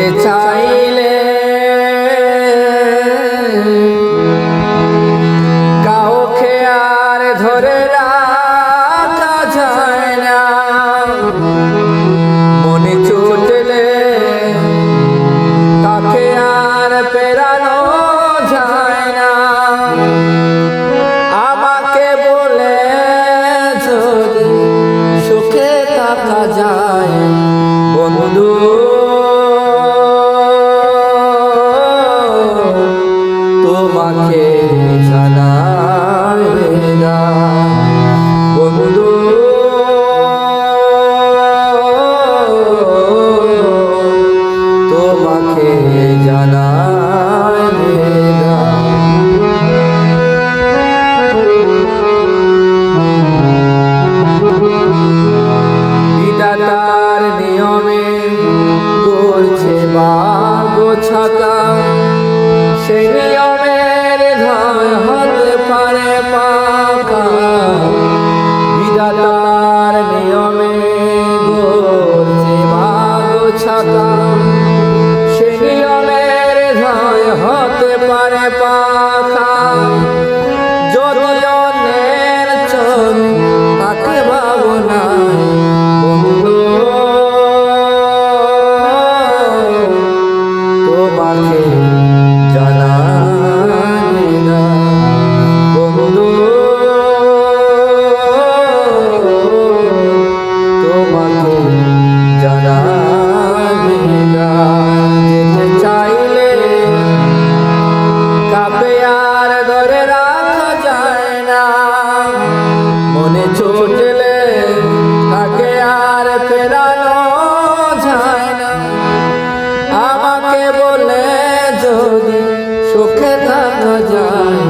যেতে চাইলে কাউকে আর ধরে রাখা যায় না, মনে চটলে তাকে আর পেরানো যায় না। আমাকে বলে যদি সুখে থাকা যায় বন্ধু, তোমাকে জানাই না বন্ধু, তোমাকে জানাই না। বিধাতার নিয়মে করছে ভাগ্য ছাকা, সেই নিয়মের ধায় হতে পারে পাকা। বিধাতার নিয়মে করছে ভাগ্য ছাকা, সেই নিয়মের ধায় হতে পারে পাকা। যদি অন্যের চোখ তাকে ভাবনা বন্ধু, তোমাকে জানাই না বন্ধু, তোমাকে জানাই না। যেতে চাইলে কাপে আর ধরে রাখা যায় না, মনে চটলে তাকে আর ফেরানো যায় না। আমাকে বলে যদি সুখে থাকা যায়